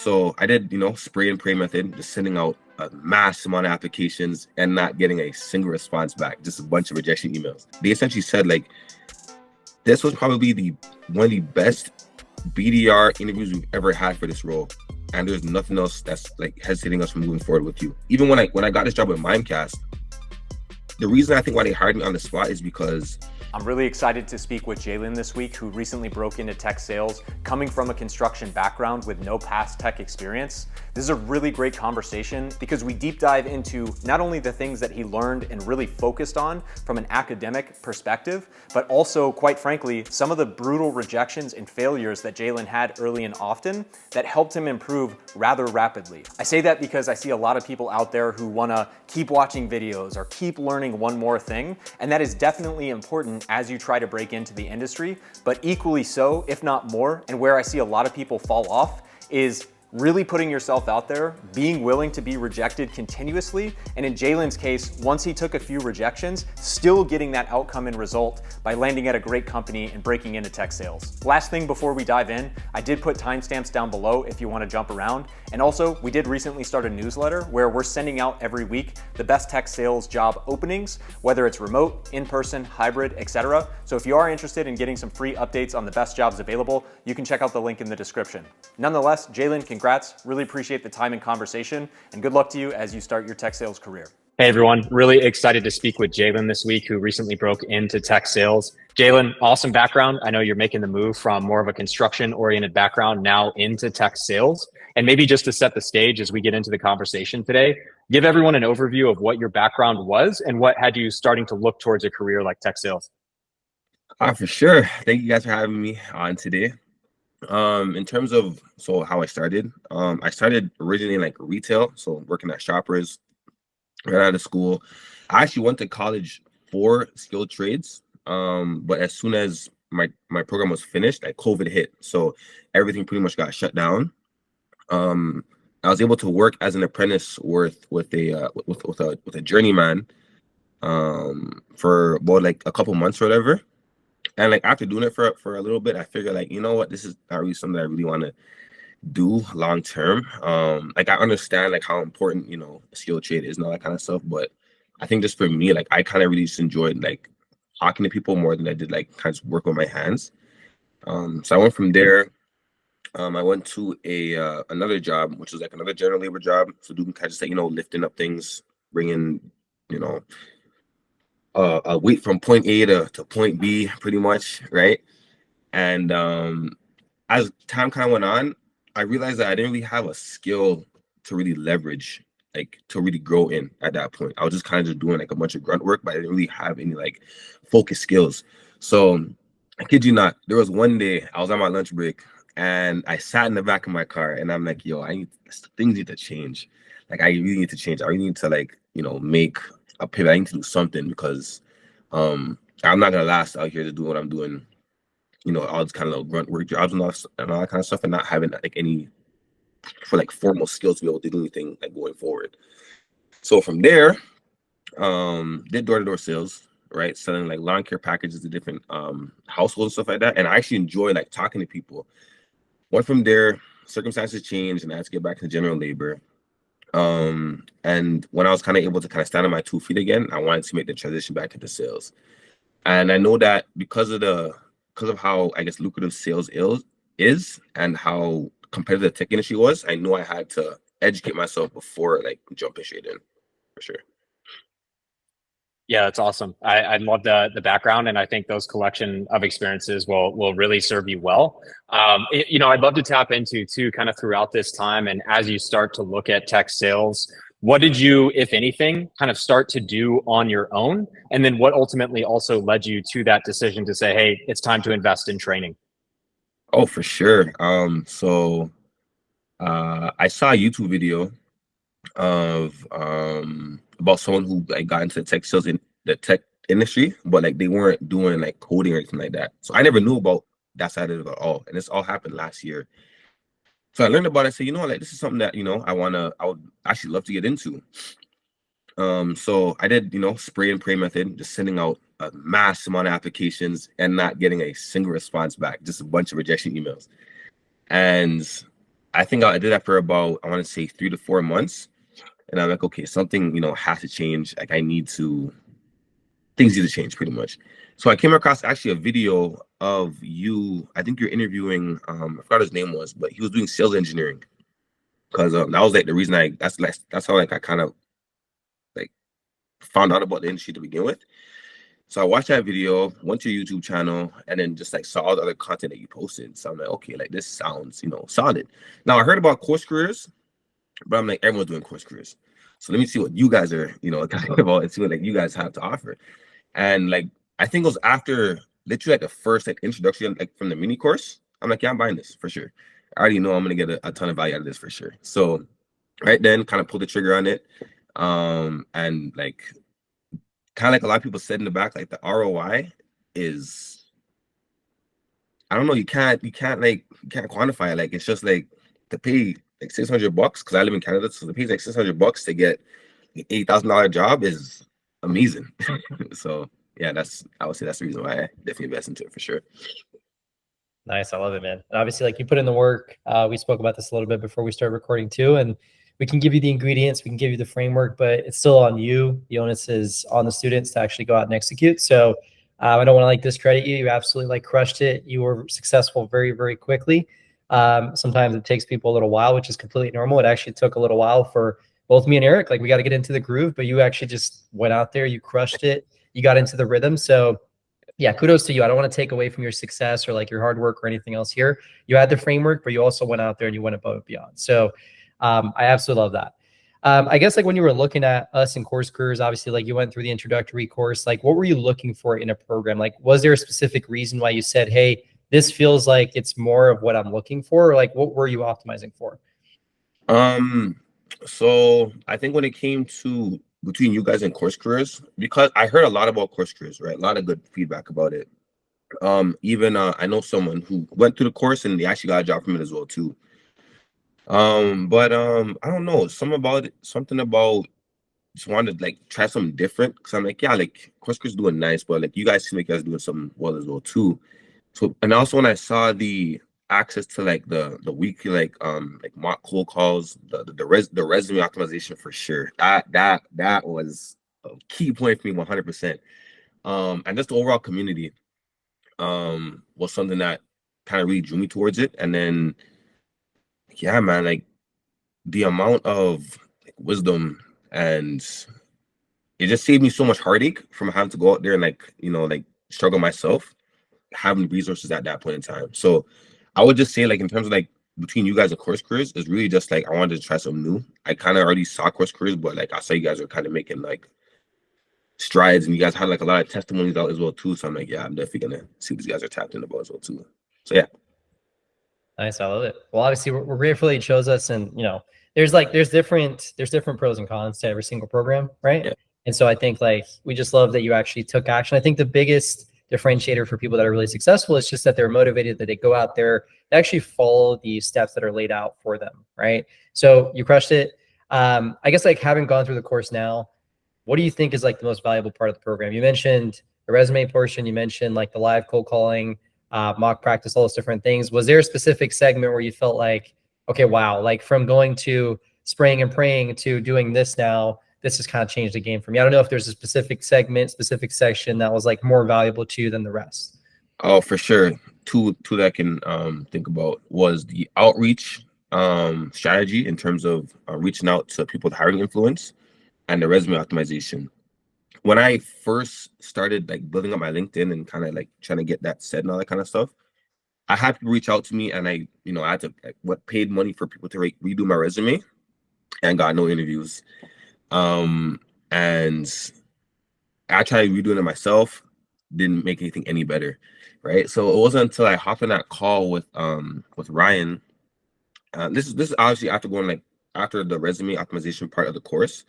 So I did, spray and pray method, just sending out a mass amount of applications and not getting a single response back, just a bunch of rejection emails. They essentially said like this was probably the one of the best BDR interviews we've ever had for this role. And there's nothing else that's like hesitating us from moving forward with you. Even when I got this job with Mimecast, the reason I think why they hired me on the spot is because I'm really excited to speak with Jaylen this week, who recently broke into tech sales, coming from a construction background with no past tech experience. This is a really great conversation because we deep dive into not only the things that he learned and really focused on from an academic perspective, but also, quite frankly, some of the brutal rejections and failures that Jaylen had early and often that helped him improve rather rapidly. I say that because I see a lot of people out there who wanna keep watching videos or keep learning one more thing, and that is definitely important as you try to break into the industry, but equally so, if not more, and where I see a lot of people fall off is really putting yourself out there, being willing to be rejected continuously, and in Jaylen's case, once he took a few rejections, still getting that outcome and result by landing at a great company and breaking into tech sales. Last thing before we dive in, I did put timestamps down below if you want to jump around, and also we did recently start a newsletter where we're sending out every week the best tech sales job openings, whether it's remote, in-person, hybrid, etc. So if you are interested in getting some free updates on the best jobs available, you can check out the link in the description. Nonetheless, Jaylen, congrats. Really appreciate the time and conversation, and good luck to you as you start your tech sales career. Hey everyone, really excited to speak with Jaylen this week, who recently broke into tech sales. Jaylen, awesome background. I know you're making the move from more of a construction-oriented background now into tech sales. And maybe just to set the stage as we get into the conversation today, give everyone an overview of what your background was and what had you starting to look towards a career like tech sales. For sure. Thank you guys for having me on today. In terms of how I started originally in like retail, so working at Shoppers right out of school. I actually went to college for skilled trades, but as soon as my program was finished, like COVID hit, so everything pretty much got shut down. I was able to work as an apprentice with a journeyman for about like a couple months or whatever. And like after doing it for a little bit, I figured like, you know what, this is not really something I really want to do long term. Like I understand like how important, skill trade is and all that kind of stuff. But I think just for me, like I kind of really just enjoyed like talking to people more than I did like kind of work with my hands. So I went from there. I went to another job, which was like another general labor job. So doing kind of just like, lifting up things, bringing, a weight from point A to point B, pretty much, right? And as time kind of went on, I realized that I didn't really have a skill to really leverage, like to really grow in at that point. I was just kind of just doing like a bunch of grunt work, but I didn't really have any like focus skills. So I kid you not, there was one day I was on my lunch break and I sat in the back of my car and I'm like, yo, things need to change. Like I really need to change. I really need to like, make a pivot. I need to do something because I'm not gonna last out here to do what I'm doing, all this kind of little grunt work jobs and all that kind of stuff, and not having like any for like formal skills to be able to do anything like going forward. So from there, did door-to-door sales, right? Selling like lawn care packages to different households and stuff like that. And I actually enjoy like talking to people. Went from there, circumstances changed, and I had to get back to general labor. And when I was kind of able to kind of stand on my 2 feet again, I wanted to make the transition back into sales. And I know that because of how I guess lucrative sales is and how competitive the tech industry was, I knew I had to educate myself before like jumping straight in, for sure. Yeah, that's awesome. I love the background, and I think those collection of experiences will really serve you well. I'd love to tap into too, kind of throughout this time, and as you start to look at tech sales, what did you, if anything, kind of start to do on your own, and then what ultimately also led you to that decision to say, hey, it's time to invest in training? Oh, for sure. I saw a YouTube video of about someone who like got into tech sales in the tech industry, but like they weren't doing like coding or anything like that. So I never knew about that side of it at all. And this all happened last year. So I learned about it. I said, like this is something that I would actually love to get into. So I did, spray and pray method, just sending out a mass amount of applications and not getting a single response back, just a bunch of rejection emails. And I think I did that for about, I want to say 3 to 4 months. And I'm like, okay, something, has to change. Like things need to change pretty much. So I came across actually a video of you. I think you're interviewing, I forgot his name was, but he was doing sales engineering. Because that was like the reason that's how like I kind of like found out about the industry to begin with. So I watched that video, went to your YouTube channel, and then just like saw all the other content that you posted. So I'm like, okay, like this sounds, solid. Now I heard about course careers, but I'm like, everyone's doing course careers. So let me see what you guys are, talking about and see what like you guys have to offer. And like I think it was after literally like the first like introduction, like from the mini course. I'm like, yeah, I'm buying this for sure. I already know I'm gonna get a ton of value out of this for sure. So right then kind of pulled the trigger on it. And like kind of like a lot of people said in the back, like the ROI is, I don't know, you can't quantify it. Like it's just like to pay like $600 because I live in Canada, so to pay like $600 to get an $8,000 job is amazing. So yeah, I would say that's the reason why I definitely invest into it for sure. Nice. I love it, man. And obviously, like you put in the work. We spoke about this a little bit before we started recording too. And we can give you the ingredients, we can give you the framework, but it's still on you. The onus is on the students to actually go out and execute. So I don't want to like discredit you. You absolutely like crushed it. You were successful very, very quickly. Sometimes it takes people a little while, which is completely normal. It actually took a little while for both me and Eric. Like we got to get into the groove, but you actually just went out there, you crushed it, you got into the rhythm. So yeah, kudos to you. I don't want to take away from your success or like your hard work or anything else here. You had the framework, but you also went out there and you went above and beyond. So I absolutely love that. I guess like when you were looking at us in course careers, obviously like you went through the introductory course, like what were you looking for in a program? Like, was there a specific reason why you said, hey, this feels like it's more of what I'm looking for? Or like, what were you optimizing for? So I think when it came to between you guys and course careers, because I heard a lot about course careers, right? A lot of good feedback about it. Even I know someone who went through the course and they actually got a job from it as well too. But I don't know, something about just wanted to like try something different. Cause I'm like, yeah, like course careers doing nice, but like you guys seem like you guys doing something well as well too. So and also when I saw the access to like the weekly like mock cold calls, the resume optimization for sure. That was a key point for me 100%. And just the overall community was something that kind of really drew me towards it. And then yeah, man, like the amount of like wisdom and it just saved me so much heartache from having to go out there and like like struggle myself, having resources at that point in time. So I would just say like in terms of like between you guys and course careers, it's really just like I wanted to try something new. I kind of already saw course careers, but like I saw you guys are kind of making like strides and you guys had like a lot of testimonies out as well too. So I'm like, yeah, I'm definitely gonna see what these guys are tapped in about as well too. So yeah. Nice. I love it. Well, obviously we're grateful it shows us, and there's different pros and cons to every single program, right? Yeah. And so I think like we just love that you actually took action. I think the biggest differentiator for people that are really successful is just that they're motivated, that they go out there, they actually follow the steps that are laid out for them, right? So you crushed it. I guess like having gone through the course now, what do you think is like the most valuable part of the program? You mentioned the resume portion, you mentioned like the live cold calling, mock practice, all those different things. Was there a specific segment where you felt like, okay, wow, like from going to spraying and praying to doing this now, this has kind of changed the game for me? I don't know if there's a specific segment, specific section that was like more valuable to you than the rest. Oh, for sure. Two that I can think about was the outreach strategy in terms of reaching out to people with hiring influence and the resume optimization. When I first started like building up my LinkedIn and kind of like trying to get that set and all that kind of stuff, I had people reach out to me and I had to like paid money for people to redo my resume and got no interviews. And I tried redoing it myself, didn't make anything any better, right? So it wasn't until I hopped on that call with Ryan. This is obviously after the resume optimization part of the course,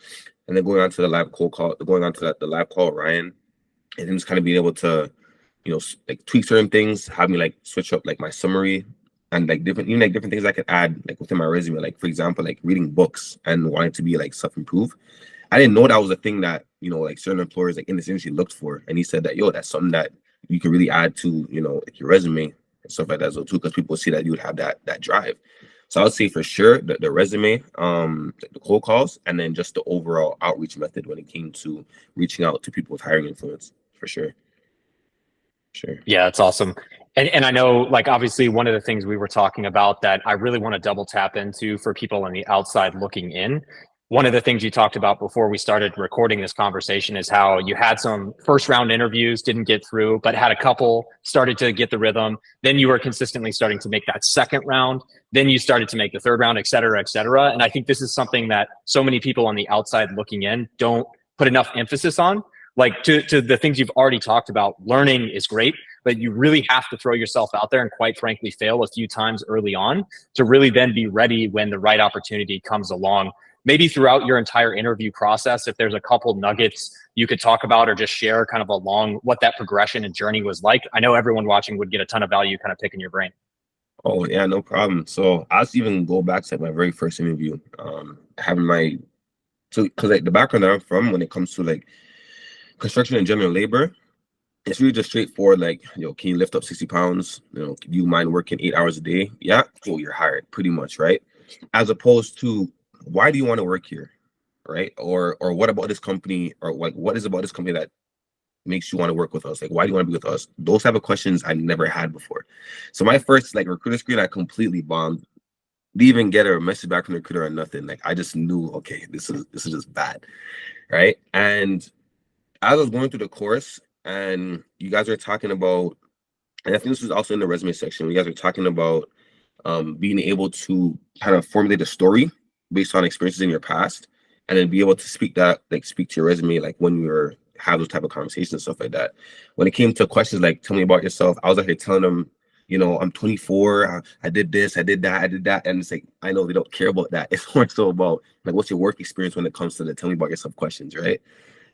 and then going on to the live call, the live call with Ryan, and then just kind of being able to, like tweak certain things, have me like switch up like my summary and like different things I could add like within my resume, like for example, like reading books and wanting to be like self-improve. I didn't know that was a thing that like certain employers like in this industry looked for, and he said that that's something that you can really add to like your resume and stuff like that as well too, because people see that you would have that drive. So I would say for sure the resume, the cold calls, and then just the overall outreach method when it came to reaching out to people with hiring influence, for sure. Sure. Yeah, it's awesome. And I know, like, obviously one of the things we were talking about that I really want to double tap into for people on the outside looking in. One of the things you talked about before we started recording this conversation is how you had some first round interviews, didn't get through, but had a couple, started to get the rhythm. Then you were consistently starting to make that second round. Then you started to make the third round, et cetera, et cetera. And I think this is something that so many people on the outside looking in don't put enough emphasis on. Like, to the things you've already talked about, learning is great, but you really have to throw yourself out there and, quite frankly, fail a few times early on to really then be ready when the right opportunity comes along. Maybe throughout your entire interview process, if there's a couple nuggets you could talk about or just share kind of along what that progression and journey was like. I know everyone watching would get a ton of value kind of picking your brain. Oh yeah, no problem. So I'll even go back to like my very first interview. Having my because like the background that I'm from when it comes to like construction and general labor, it's really just straightforward. Like, can you lift up 60 pounds? Do you mind working 8 hours a day? Yeah, cool, you're hired, pretty much, right? As opposed to, why do you want to work here, right? Or what about this company? Or like, what is about this company that makes you want to work with us? Like, why do you want to be with us? Those type of questions I never had before. So my first like recruiter screen, I completely bombed. Didn't even get a message back from the recruiter or nothing. Like, I just knew, okay, this is just bad, right? And as I was going through the course, and you guys are talking about, and I think this was also in the resume section, you guys are talking about being able to kind of formulate a story based on experiences in your past, and then be able to speak to your resume, like when you're have those type of conversations and stuff like that. When it came to questions like, tell me about yourself, I was like telling them, I'm 24, I did this, I did that, and it's like, I know they don't care about that. It's more so about like, what's your work experience when it comes to the tell me about yourself questions, right?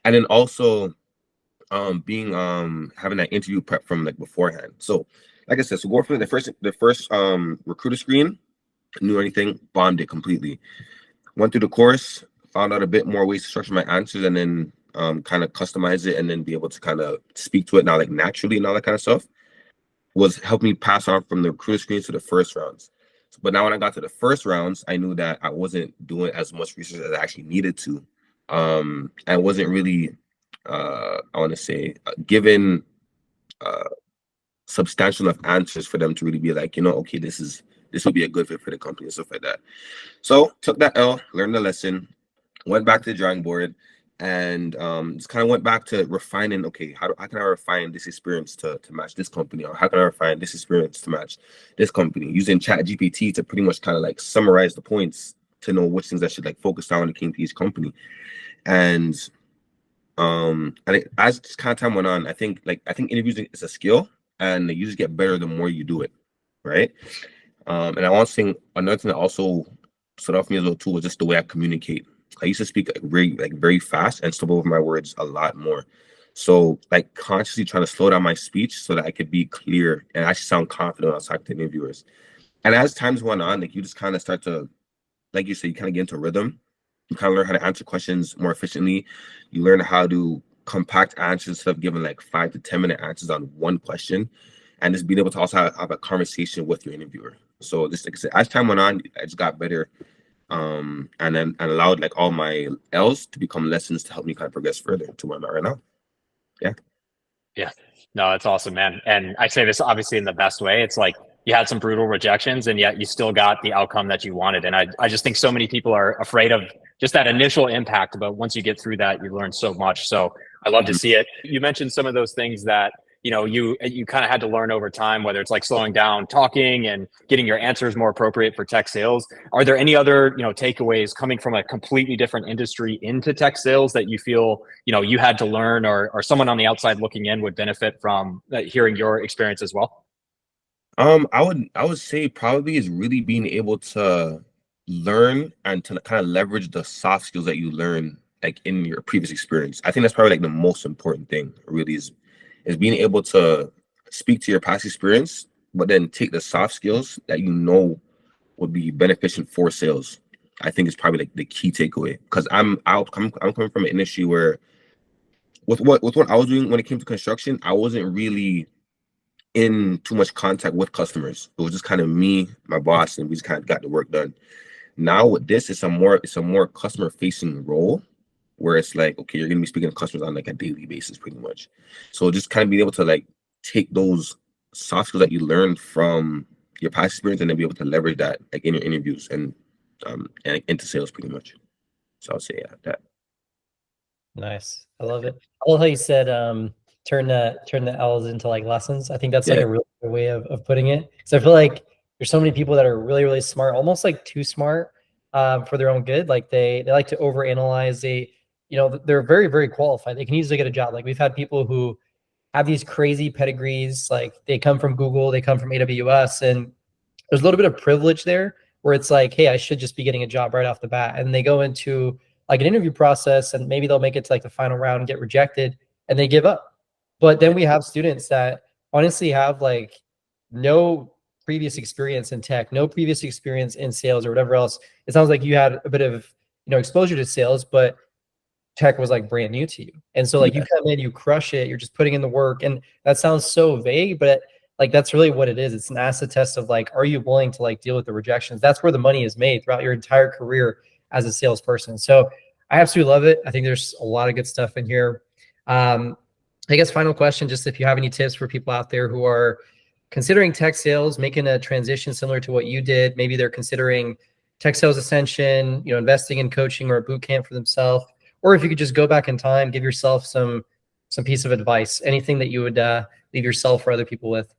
And then also being having that interview prep from like beforehand. So like I said, so go from the first recruiter screen, knew anything, bombed it completely. Went through the course, found out a bit more ways to structure my answers, and then kind of customize it, and then be able to kind of speak to it now like naturally and all that kind of stuff was helping me pass on from the recruiter screens to the first rounds. But now when I got to the first rounds, I knew that I wasn't doing as much research as I actually needed to. I wasn't really I want to say given substantial enough answers for them to really be like, okay, this would be a good fit for the company and stuff like that. So took that L, learned the lesson, went back to the drawing board, and just kind of went back to refining, okay, how can I refine this experience to match this company? Or how can I refine this experience to match this company? Using Chat GPT to pretty much kind of like summarize the points to know which things I should like focus on when it came to each company. And as kind of time went on, I think interviews is a skill, and you just get better the more you do it, right? And I want to say another thing that also stood out for me as well too was just the way I communicate. I used to speak very fast and stumble over my words a lot more. So like consciously trying to slow down my speech so that I could be clear and actually sound confident when I was talking to interviewers. And as times went on, like you just kind of start to, like you said, you kind of get into a rhythm. You kind of learn how to answer questions more efficiently. You learn how to compact answers instead of giving like 5 to 10 minute answers on one question, and just being able to also have a conversation with your interviewer. So just like I said, as time went on, I just got better, and then allowed like all my L's to become lessons to help me kind of progress further to where I'm at right now. Yeah. No, it's awesome, man. And I say this obviously in the best way. It's like you had some brutal rejections and yet you still got the outcome that you wanted. And I just think so many people are afraid of just that initial impact, but once you get through that, you learn so much. So I love to see it. You mentioned some of those things that, you kind of had to learn over time, whether it's like slowing down talking and getting your answers more appropriate for tech sales. Are there any other, takeaways coming from a completely different industry into tech sales that you feel, you had to learn, or someone on the outside looking in would benefit from hearing your experience as well? I would say probably is really being able to learn and to kind of leverage the soft skills that you learn like in your previous experience. I think that's probably like the most important thing really is being able to speak to your past experience, but then take the soft skills that would be beneficial for sales. I think is probably like the key takeaway, because I'm coming from an industry where with what I was doing when it came to construction, I wasn't really in too much contact with customers. It was just kind of me, my boss, and we just kind of got the work done. Now with this, it's a more customer facing role where it's like, okay, you're gonna be speaking to customers on like a daily basis pretty much. So just kind of being able to like take those soft skills that you learned from your past experience and then be able to leverage that like in your interviews and into sales pretty much. So I'll say that. Nice. I love it. I love how you said turn the L's into like lessons. I think that's like a really good way of putting it. So I feel like there's so many people that are really, really smart, almost like too smart for their own good. Like they like to overanalyze. They're very, very qualified. They can easily get a job. Like we've had people who have these crazy pedigrees, like they come from Google, they come from AWS, and there's a little bit of privilege there where it's like, hey, I should just be getting a job right off the bat. And they go into like an interview process and maybe they'll make it to like the final round and get rejected and they give up. But then we have students that honestly have like no previous experience in tech, no previous experience in sales or whatever else. It sounds like you had a bit of, exposure to sales, but tech was like brand new to you. And so like you come in, you crush it, you're just putting in the work. And that sounds so vague, but like that's really what it is. It's an acid test of like, are you willing to like deal with the rejections? That's where the money is made throughout your entire career as a salesperson. So I absolutely love it. I think there's a lot of good stuff in here. I guess final question, just if you have any tips for people out there who are considering tech sales, making a transition similar to what you did. Maybe they're considering tech sales ascension, investing in coaching or a boot camp for themselves. Or if you could just go back in time, give yourself some piece of advice, anything that you would leave yourself or other people with.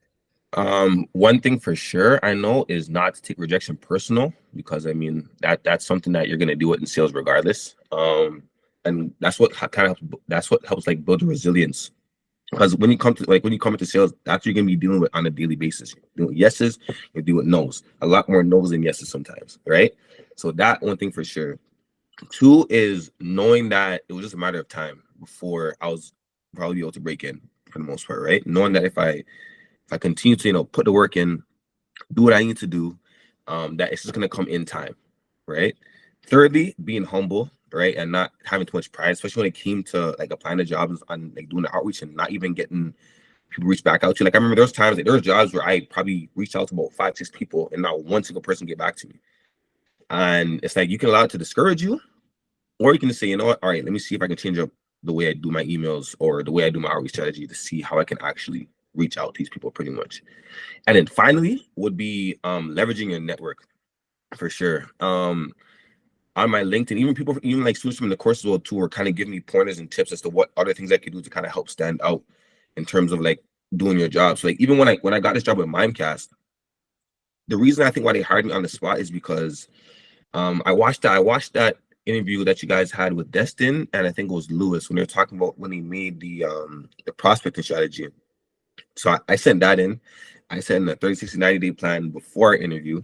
One thing for sure I know is not to take rejection personal, because I mean that's something that you're gonna do it in sales regardless. And that's what helps like build resilience. Because when you come into sales, that's what you're gonna be dealing with on a daily basis. You're dealing with yeses, you're dealing with no's. A lot more no's than yeses sometimes, right? So that one thing for sure. Two is knowing that it was just a matter of time before I was probably able to break in for the most part, right? Knowing that if I continue to put the work in, do what I need to do, that it's just gonna come in time, right? Thirdly, being humble, right, and not having too much pride, especially when it came to like applying to jobs and like doing the outreach and not even getting people reach back out to you. Like I remember there was jobs where I probably reached out to about 5-6 people and not one single person get back to me. And it's like you can allow it to discourage you, or you can just say, you know what, all right, let me see if I can change up the way I do my emails or the way I do my outreach strategy to see how I can actually reach out to these people pretty much. And then finally would be leveraging your network for sure. On my LinkedIn, even like students from the course as well too, were kind of giving me pointers and tips as to what other things I could do to kind of help stand out in terms of like doing your job. So like even when I got this job with Mimecast, the reason I think why they hired me on the spot is because I watched that interview that you guys had with Destin, and I think it was Lewis, when they were talking about when he made the prospecting strategy. So I sent that in. I sent in a 30, 60, 90-day plan before our interview.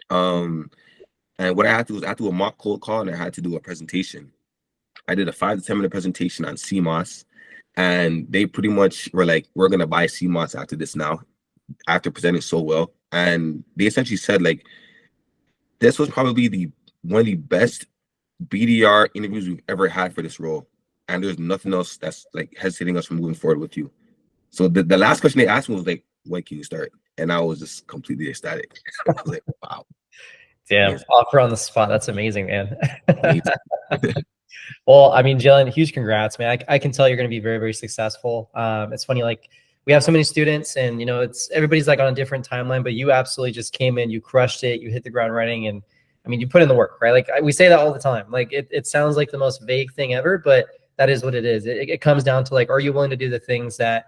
And what I had to do was I had to do a mock cold call and I had to do a presentation. I did a 5 to 10 minute presentation on CMOS, and they pretty much were like, we're going to buy CMOS after this now, after presenting so well. And they essentially said like, this was probably one of the best BDR interviews we've ever had for this role. And there's nothing else that's like hesitating us from moving forward with you. So the last question they asked me was like, when can you start? And I was just completely ecstatic. I was like, wow. Damn, amazing. Offer on the spot. That's amazing, man. Well, I mean, Jaylen, huge congrats, man. I can tell you're going to be very, very successful. It's funny, like we have so many students and, it's everybody's like on a different timeline, but you absolutely just came in, you crushed it, you hit the ground running. And I mean, you put in the work, right? Like we say that all the time. Like it sounds like the most vague thing ever, but that is what it is. It comes down to like, are you willing to do the things that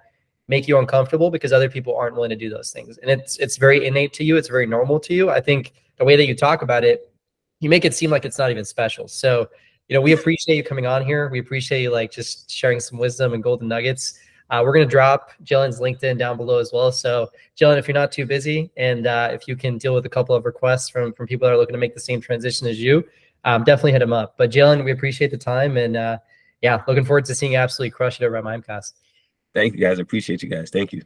make you uncomfortable because other people aren't willing to do those things? And it's very innate to you. It's very normal to you. I think the way that you talk about it, you make it seem like it's not even special. So, we appreciate you coming on here. We appreciate you like just sharing some wisdom and golden nuggets. We're going to drop Jaylen's LinkedIn down below as well. So Jaylen, if you're not too busy and if you can deal with a couple of requests from people that are looking to make the same transition as you, definitely hit him up. But Jaylen, we appreciate the time. And yeah, looking forward to seeing you absolutely crush it over at Mimecast. Thank you guys. I appreciate you guys. Thank you.